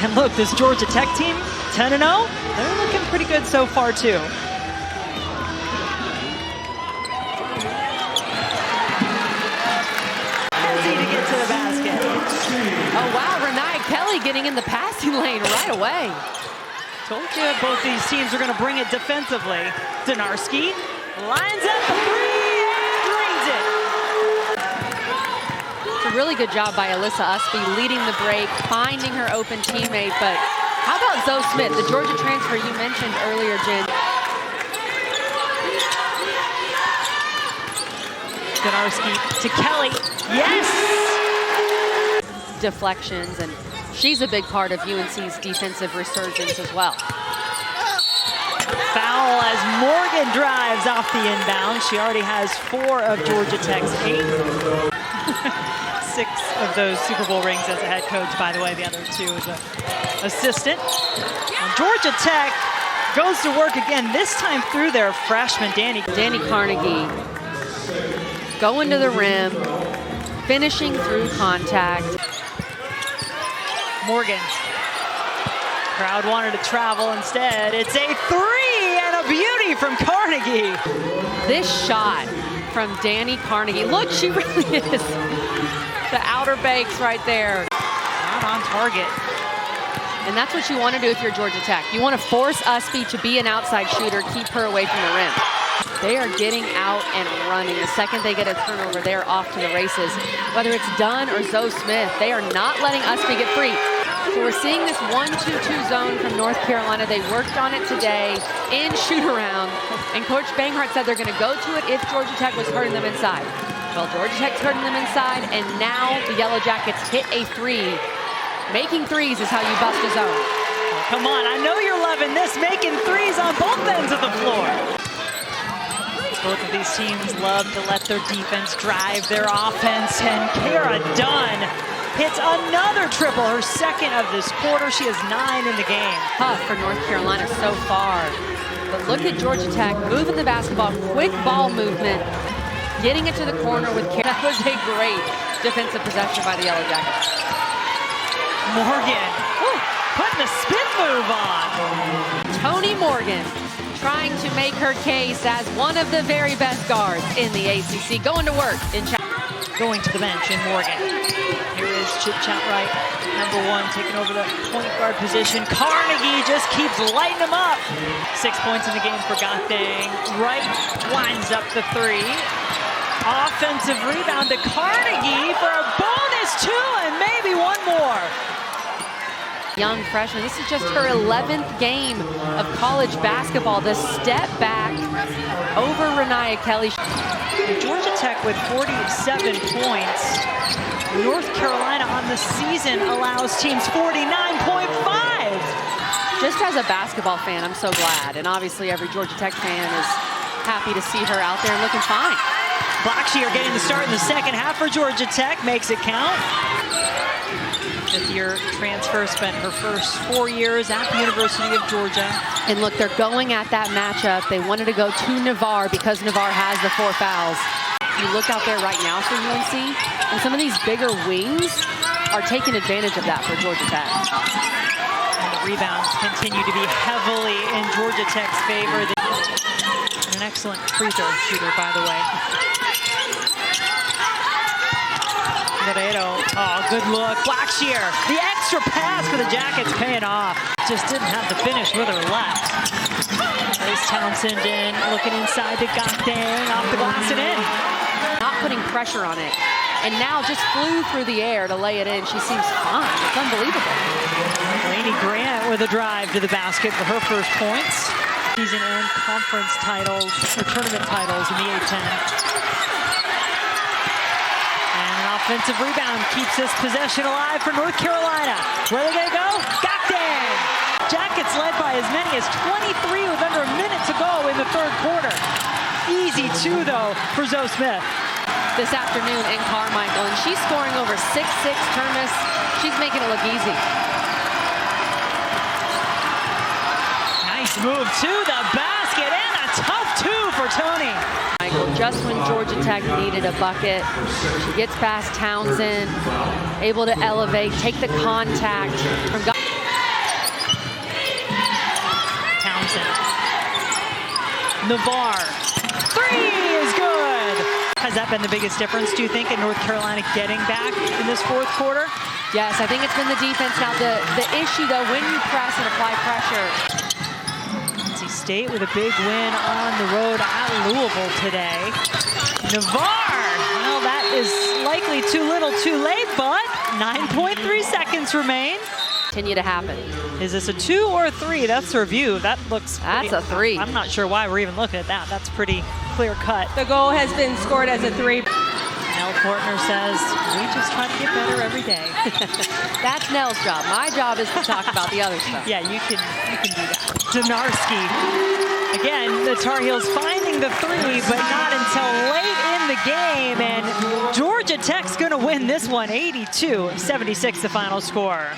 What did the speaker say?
And look, this Georgia Tech team, 10-0, they're looking pretty good so far too. Easy to get to the basket. Oh wow, Rania Kelly getting in the passing lane right away. Told you both these teams are going to bring it defensively. Donarski lines up the three and drains it. It's a really good job by Alyssa Ustby leading the break, finding her open teammate. But how about Zoe Smith, the Georgia transfer you mentioned earlier, Jen? Donarski to Kelly. Yes! Deflections, and she's a big part of UNC's defensive resurgence as well. Foul as Morgan drives off the inbound. She already has 4 of Georgia Tech's 8. 6 of those Super Bowl rings as a head coach, by the way. The other 2 as an assistant. And Georgia Tech goes to work again, this time through their freshman, Dani Carnegie going to the rim, finishing through contact. Morgan. Crowd wanted to travel instead. It's a 3 and a beauty from Carnegie. This shot from Dani Carnegie. Look, she really is. The Outer Banks right there. Not on target. And that's what you want to do if you're Georgia Tech. You want to force Ustby to be an outside shooter, keep her away from the rim. They are getting out and running. The second they get a turnover, they are off to the races. Whether it's Dunn or Zoe Smith, they are not letting Ustby get free. So we're seeing this 1-2-2 zone from North Carolina. They worked on it today in shoot-around. And Coach Banghart said they're going to go to it if Georgia Tech was hurting them inside. Well, Georgia Tech's hurting them inside, and now the Yellow Jackets hit a 3. Making threes is how you bust a zone. Oh, come on, I know you're loving this, making threes on both ends of the floor. Both of these teams love to let their defense drive their offense, and Kara Dunn hits another triple, her second of this quarter. She has 9 in the game. Tough for North Carolina so far. But look at Georgia Tech moving the basketball, quick ball movement, getting it to the corner with Kara. That was a great defensive possession by the Yellow Jackets. Morgan, putting the spin move on. Toni Morgan trying to make her case as one of the very best guards in the ACC. Going to work in Going to the bench in Morgan. Here is Chip Chatright, number 1, taking over the point guard position. Carnegie just keeps lighting them up. 6 points in the game for Gakdeng. Wright winds up the 3. Offensive rebound to Carnegie for a bonus 2 and maybe 1 more. Young freshman. This is just her 11th game of college basketball. The step back over Rania Kelly. Georgia Tech with 47 points. North Carolina on the season allows teams 49.5. Just as a basketball fan, I'm so glad. And obviously every Georgia Tech fan is happy to see her out there and looking fine. Blackshear getting the start in the second half for Georgia Tech. Makes it count. 5th-year transfer, spent her first 4 years at the University of Georgia. And look, they're going at that matchup. They wanted to go to Navarre because Navarre has the 4 fouls. You look out there right now for UNC, and some of these bigger wings are taking advantage of that for Georgia Tech. And the rebounds continue to be heavily in Georgia Tech's favor. And an excellent free throw shooter, by the way. Oh, good look. Blackshear, the extra pass for the Jackets paying off. Just didn't have the finish with her left. There's Townsend in, looking inside to Gakdeng, off the glass and in. Not putting pressure on it. And now just flew through the air to lay it in. She seems fine. It's unbelievable. Lainey Grant with a drive to the basket for her first points. Season and conference titles, or tournament titles in the A-10. Offensive rebound keeps this possession alive for North Carolina. Where are they going to go? Gakdeng! Jackets led by as many as 23 with under a minute to go in the 3rd quarter. Easy 2, though, for Zoe Smith. This afternoon in Carmichael, and she's scoring over 6'6" Termis. She's making it look easy. Nice move to the basket, and a tough 2 for Toni. Just when Georgia Tech needed a bucket, she gets past Townsend, able to elevate, take the contact from Navarre. Three is good. Has that been the biggest difference, do you think, in North Carolina getting back in this fourth quarter? Yes, I think it's been the defense. Now, the issue, though, when you press and apply pressure. NC State with a big win on the road at Louisville today. Navarre. Well, that is likely too little too late, but 9.3 seconds remain. Continue to happen. Is this a 2 or a 3? That's the review. That looks That's a 3. I'm not sure why we're even looking at that. That's pretty clear cut. The goal has been scored as a 3. Nell Portner says, we just try to get better every day. That's Nell's job. My job is to talk about the other stuff. Yeah, you can do that. Donarski. Again, the Tar Heels finding the 3, but not until late in the game. And Georgia Tech's going to win this one, 82-76, the final score.